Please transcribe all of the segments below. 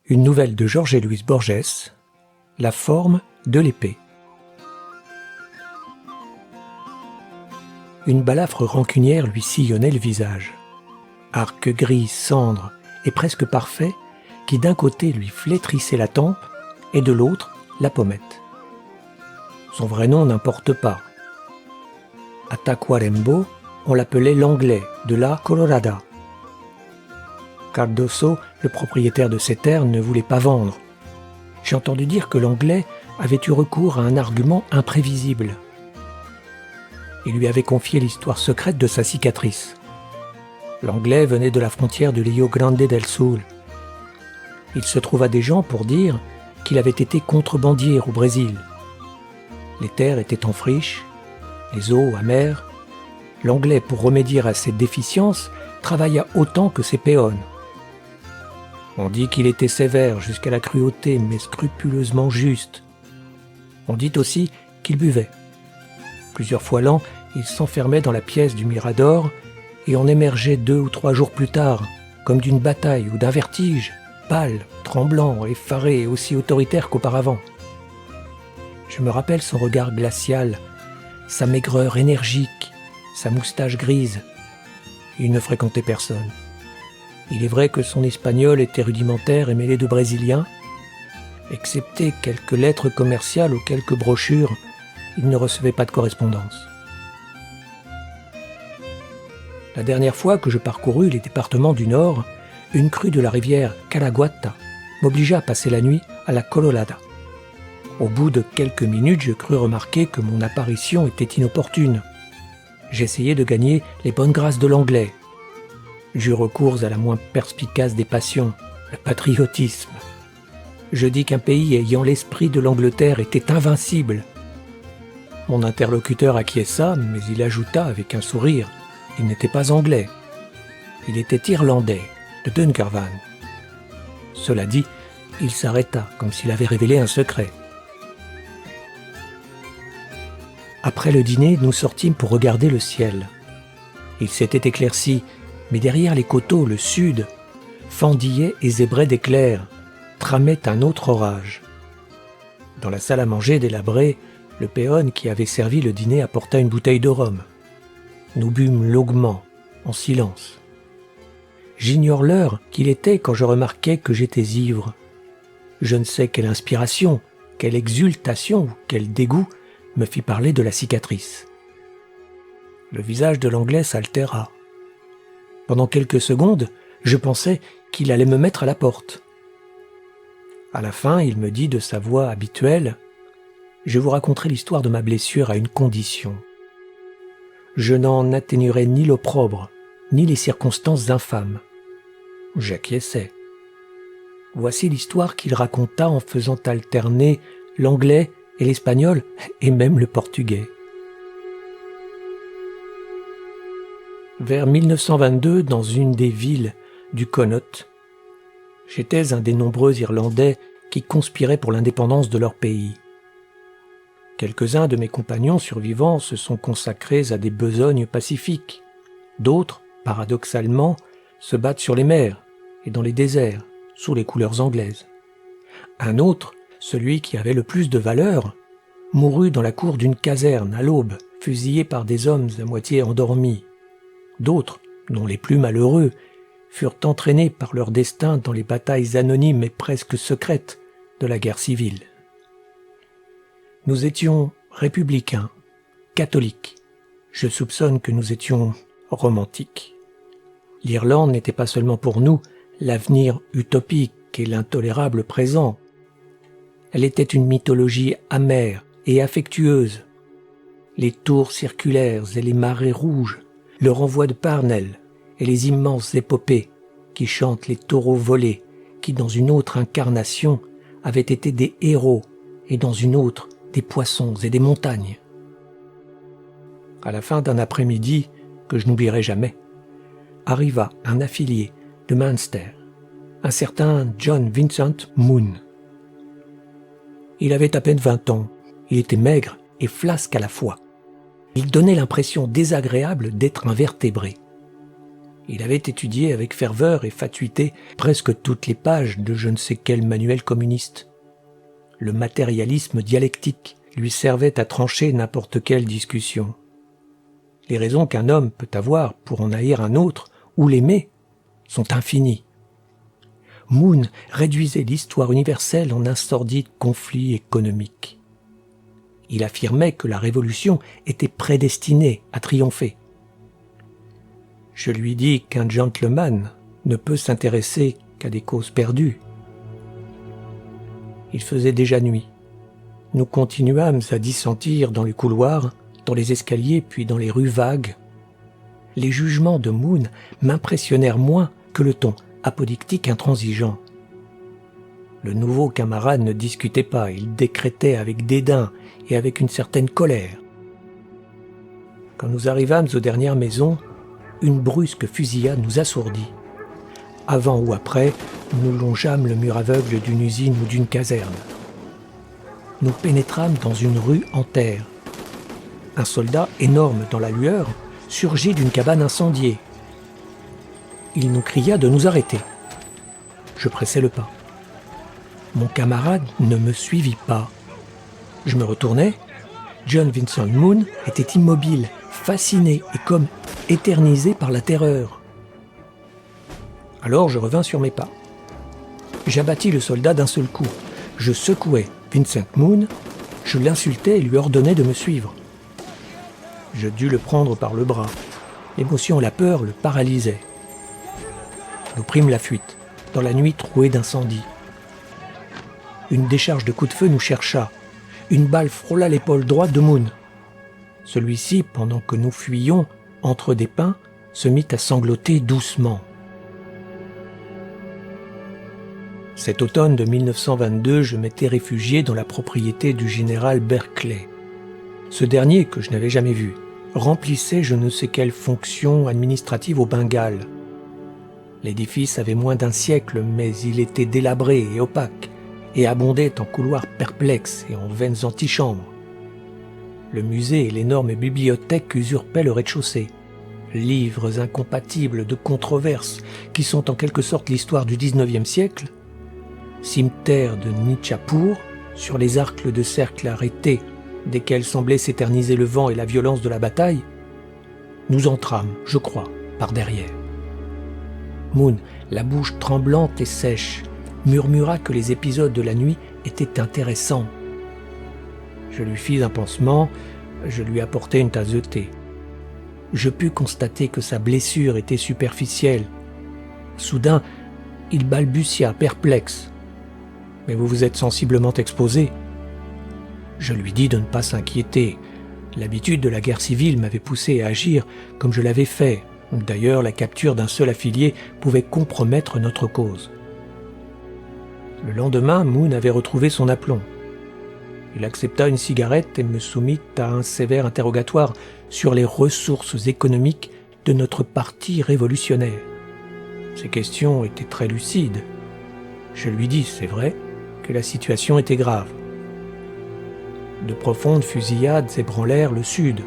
Une nouvelle de Jorge Luis Borges, La forme de l'épée. Une balafre rancunière lui sillonnait le visage. Arc gris, cendre et presque parfait, qui d'un côté lui flétrissait la tempe et de l'autre la pommette. Son vrai nom n'importe pas. À Tacuarembó, on l'appelait l'Anglais de la Colorada. Cardoso, le propriétaire de ces terres, ne voulait pas vendre. J'ai entendu dire que l'Anglais avait eu recours à un argument imprévisible. Il lui avait confié l'histoire secrète de sa cicatrice. L'Anglais venait de la frontière de Rio Grande del Sul. Il se trouva des gens pour dire qu'il avait été contrebandier au Brésil. Les terres étaient en friche, les eaux amères. L'Anglais, pour remédier à cette déficience, travailla autant que ses péons. On dit qu'il était sévère jusqu'à la cruauté, mais scrupuleusement juste. On dit aussi qu'il buvait. Plusieurs fois l'an, il s'enfermait dans la pièce du Mirador et en émergeait 2 ou 3 jours plus tard, comme d'une bataille ou d'un vertige, pâle, tremblant, effaré et aussi autoritaire qu'auparavant. Je me rappelle son regard glacial, sa maigreur énergique, sa moustache grise. Il ne fréquentait personne. Il est vrai que son espagnol était rudimentaire et mêlé de brésilien. Excepté quelques lettres commerciales ou quelques brochures, il ne recevait pas de correspondance. La dernière fois que je parcourus les départements du Nord, une crue de la rivière Caraguatá m'obligea à passer la nuit à la Colorada. Au bout de quelques minutes, je crus remarquer que mon apparition était inopportune. J'essayais de gagner les bonnes grâces de l'Anglais. J'eus recours à la moins perspicace des passions, le patriotisme. Je dis qu'un pays ayant l'esprit de l'Angleterre était invincible. Mon interlocuteur acquiesça, mais il ajouta avec un sourire, il n'était pas anglais. Il était irlandais, de Dungarvan. Cela dit, il s'arrêta, comme s'il avait révélé un secret. Après le dîner, nous sortîmes pour regarder le ciel. Il s'était éclairci, mais derrière les coteaux, le sud fendillait et zébrait d'éclairs, tramait un autre orage. Dans la salle à manger délabrée, le péon qui avait servi le dîner apporta une bouteille de rhum. Nous bûmes longuement, en silence. J'ignore l'heure qu'il était quand je remarquai que j'étais ivre. Je ne sais quelle inspiration, quelle exultation ou quel dégoût me fit parler de la cicatrice. Le visage de l'Anglais s'altéra. Pendant quelques secondes, je pensais qu'il allait me mettre à la porte. À la fin, il me dit de sa voix habituelle « Je vous raconterai l'histoire de ma blessure à une condition. Je n'en atténuerai ni l'opprobre, ni les circonstances infâmes. » J'acquiesçai. Voici l'histoire qu'il raconta en faisant alterner l'anglais et l'espagnol, et même le portugais. Vers 1922, dans une des villes du Connaught, j'étais un des nombreux Irlandais qui conspiraient pour l'indépendance de leur pays. Quelques-uns de mes compagnons survivants se sont consacrés à des besognes pacifiques. D'autres, paradoxalement, se battent sur les mers et dans les déserts, sous les couleurs anglaises. Un autre, celui qui avait le plus de valeur, mourut dans la cour d'une caserne à l'aube, fusillé par des hommes à moitié endormis. D'autres, dont les plus malheureux, furent entraînés par leur destin dans les batailles anonymes et presque secrètes de la guerre civile. Nous étions républicains, catholiques. Je soupçonne que nous étions romantiques. L'Irlande n'était pas seulement pour nous l'avenir utopique et l'intolérable présent. Elle était une mythologie amère et affectueuse. Les tours circulaires et les marées rouges, le renvoi de Parnell et les immenses épopées qui chantent les taureaux volés, qui dans une autre incarnation avaient été des héros et dans une autre des poissons et des montagnes. À la fin d'un après-midi que je n'oublierai jamais, arriva un affilié de Munster, un certain John Vincent Moon. Il avait à peine 20 ans, il était maigre et flasque à la fois. Il donnait l'impression désagréable d'être invertébré. Il avait étudié avec ferveur et fatuité presque toutes les pages de je ne sais quel manuel communiste. Le matérialisme dialectique lui servait à trancher n'importe quelle discussion. Les raisons qu'un homme peut avoir pour en haïr un autre ou l'aimer sont infinies. Moon réduisait l'histoire universelle en un sordide conflit économique. Il affirmait que la révolution était prédestinée à triompher. Je lui dis qu'un gentleman ne peut s'intéresser qu'à des causes perdues. Il faisait déjà nuit. Nous continuâmes à dissentir dans les couloirs, dans les escaliers puis dans les rues vagues. Les jugements de Moon m'impressionnèrent moins que le ton apodictique intransigeant. Le nouveau camarade ne discutait pas, il décrétait avec dédain et avec une certaine colère. Quand nous arrivâmes aux dernières maisons, une brusque fusillade nous assourdit. Avant ou après, nous longeâmes le mur aveugle d'une usine ou d'une caserne. Nous pénétrâmes dans une rue en terre. Un soldat, énorme dans la lueur, surgit d'une cabane incendiée. Il nous cria de nous arrêter. Je pressai le pas. Mon camarade ne me suivit pas. Je me retournai. John Vincent Moon était immobile, fasciné et comme éternisé par la terreur. Alors je revins sur mes pas. J'abattis le soldat d'un seul coup. Je secouai Vincent Moon, je l'insultai et lui ordonnai de me suivre. Je dus le prendre par le bras. L'émotion et la peur le paralysaient. Nous prîmes la fuite, dans la nuit trouée d'incendie. Une décharge de coups de feu nous chercha. Une balle frôla l'épaule droite de Moon. Celui-ci, pendant que nous fuyions, entre des pins, se mit à sangloter doucement. Cet automne de 1922, je m'étais réfugié dans la propriété du général Berkeley. Ce dernier, que je n'avais jamais vu, remplissait je ne sais quelle fonction administrative au Bengale. L'édifice avait moins d'un siècle, mais il était délabré et opaque, et abondait en couloirs perplexes et en vaines antichambres. Le musée et l'énorme bibliothèque usurpaient le rez-de-chaussée. Livres incompatibles de controverses qui sont en quelque sorte l'histoire du XIXe siècle, cimetière de Nichapur, sur les arcs de cercle arrêtés, desquels semblait s'éterniser le vent et la violence de la bataille, nous entrâmes, je crois, par derrière. Moon, la bouche tremblante et sèche, murmura que les épisodes de la nuit étaient intéressants. Je lui fis un pansement, je lui apportai une tasse de thé. Je pus constater que sa blessure était superficielle. Soudain, il balbutia, perplexe. « Mais vous vous êtes sensiblement exposé ?» Je lui dis de ne pas s'inquiéter. L'habitude de la guerre civile m'avait poussé à agir comme je l'avais fait. D'ailleurs, la capture d'un seul affilié pouvait compromettre notre cause. Le lendemain, Moon avait retrouvé son aplomb. Il accepta une cigarette et me soumit à un sévère interrogatoire sur les ressources économiques de notre parti révolutionnaire. Ces questions étaient très lucides. Je lui dis, c'est vrai, que la situation était grave. De profondes fusillades ébranlèrent le sud.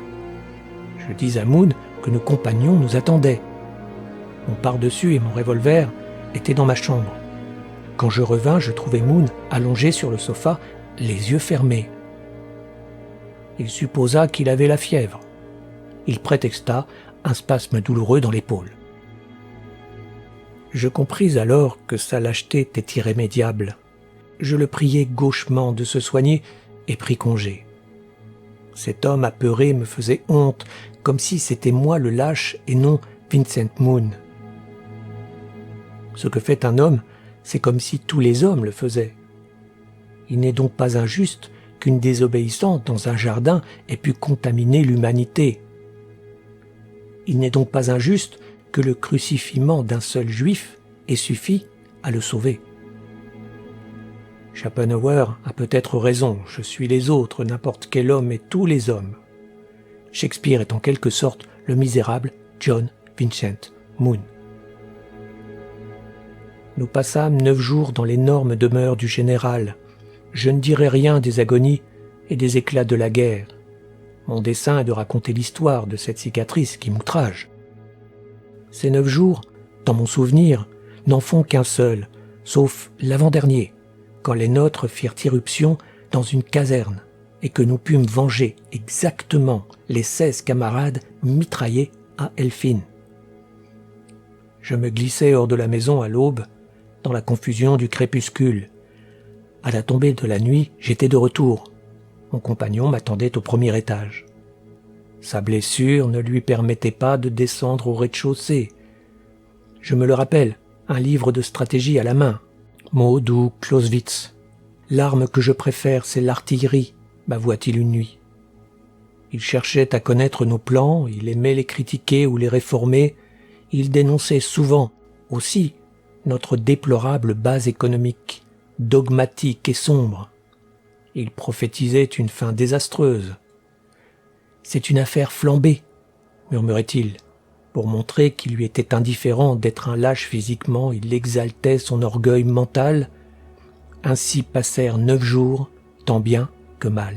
Je dis à Moon que nos compagnons nous attendaient. Mon pardessus et mon revolver étaient dans ma chambre. Quand je revins, je trouvai Moon allongé sur le sofa, les yeux fermés. Il supposa qu'il avait la fièvre. Il prétexta un spasme douloureux dans l'épaule. Je compris alors que sa lâcheté était irrémédiable. Je le priai gauchement de se soigner et pris congé. Cet homme apeuré me faisait honte, comme si c'était moi le lâche et non Vincent Moon. Ce que fait un homme, c'est comme si tous les hommes le faisaient. Il n'est donc pas injuste qu'une désobéissante dans un jardin ait pu contaminer l'humanité. Il n'est donc pas injuste que le crucifiement d'un seul juif ait suffi à le sauver. Schopenhauer a peut-être raison, je suis les autres, n'importe quel homme et tous les hommes. Shakespeare est en quelque sorte le misérable John Vincent Moon. Nous passâmes 9 jours dans l'énorme demeure du général. Je ne dirai rien des agonies et des éclats de la guerre. Mon dessein est de raconter l'histoire de cette cicatrice qui m'outrage. Ces 9 jours, dans mon souvenir, n'en font qu'un seul, sauf l'avant-dernier, quand les nôtres firent irruption dans une caserne et que nous pûmes venger exactement les 16 camarades mitraillés à Elfin. Je me glissai hors de la maison à l'aube, dans la confusion du crépuscule. À la tombée de la nuit, j'étais de retour. Mon compagnon m'attendait au premier étage. Sa blessure ne lui permettait pas de descendre au rez-de-chaussée. Je me le rappelle, un livre de stratégie à la main. Maud ou Clausewitz. L'arme que je préfère, c'est l'artillerie, m'avoua-t-il une nuit. Il cherchait à connaître nos plans, il aimait les critiquer ou les réformer, il dénonçait souvent, aussi, notre déplorable base économique, dogmatique et sombre. Il prophétisait une fin désastreuse. « C'est une affaire flambée », murmurait-il. Pour montrer qu'il lui était indifférent d'être un lâche physiquement, il exaltait son orgueil mental. Ainsi passèrent 9 jours, tant bien que mal.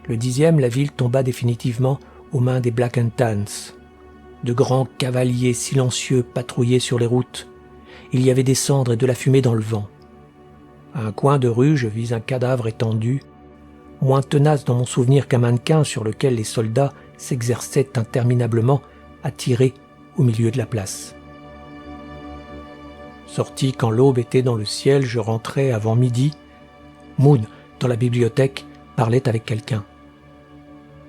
Le 10e, la ville tomba définitivement aux mains des Black and Tans. De grands cavaliers silencieux patrouillaient sur les routes. Il y avait des cendres et de la fumée dans le vent. À un coin de rue, je vis un cadavre étendu, moins tenace dans mon souvenir qu'un mannequin sur lequel les soldats s'exerçaient interminablement à tirer au milieu de la place. Sorti quand l'aube était dans le ciel, je rentrais avant midi. Moon, dans la bibliothèque, parlait avec quelqu'un.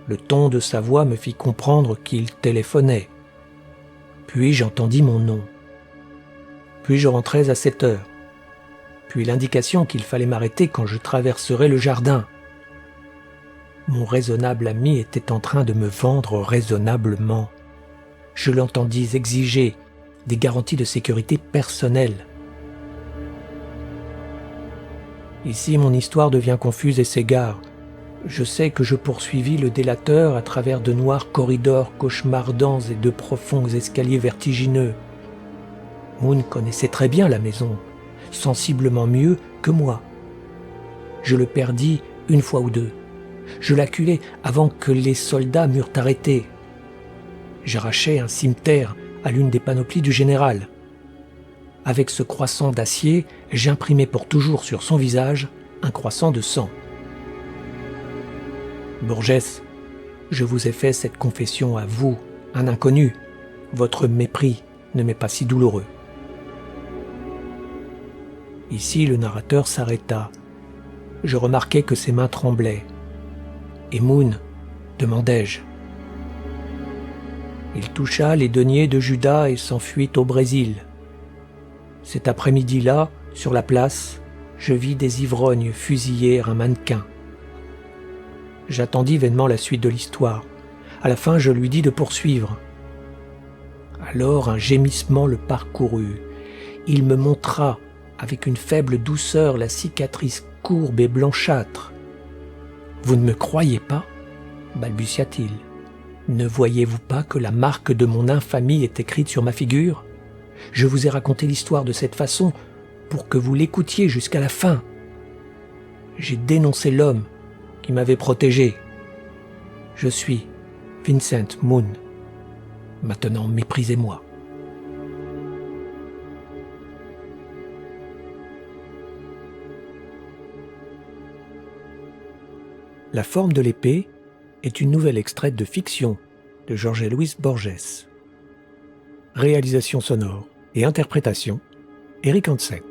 Le ton de sa voix me fit comprendre qu'il téléphonait. Puis j'entendis mon nom. Puis je rentrais à 7 heures. Puis l'indication qu'il fallait m'arrêter quand je traverserais le jardin. Mon raisonnable ami était en train de me vendre raisonnablement. Je l'entendis exiger des garanties de sécurité personnelle. Ici, mon histoire devient confuse et s'égare. Je sais que je poursuivis le délateur à travers de noirs corridors cauchemardants et de profonds escaliers vertigineux. Moon connaissait très bien la maison, sensiblement mieux que moi. Je le perdis une fois ou deux. Je l'acculai avant que les soldats m'eurent arrêté. J'arrachai un cimeterre à l'une des panoplies du général. Avec ce croissant d'acier, j'imprimai pour toujours sur son visage un croissant de sang. Borges, je vous ai fait cette confession à vous, un inconnu. Votre mépris ne m'est pas si douloureux. Ici, le narrateur s'arrêta. Je remarquai que ses mains tremblaient. « Et Moon ?» demandai-je. Il toucha les deniers de Judas et s'enfuit au Brésil. Cet après-midi-là, sur la place, je vis des ivrognes fusiller un mannequin. J'attendis vainement la suite de l'histoire. À la fin, je lui dis de poursuivre. Alors un gémissement le parcourut. Il me montra, avec une faible douceur, la cicatrice courbe et blanchâtre. « Vous ne me croyez pas ?» balbutia-t-il. « Ne voyez-vous pas que la marque de mon infamie est écrite sur ma figure ? Je vous ai raconté l'histoire de cette façon pour que vous l'écoutiez jusqu'à la fin. J'ai dénoncé l'homme qui m'avait protégé. Je suis Vincent Moon. Maintenant, méprisez-moi. » La forme de l'épée est une nouvelle extraite de Fiction de Jorge Luis Borges. Réalisation sonore et interprétation, Eric Hansen.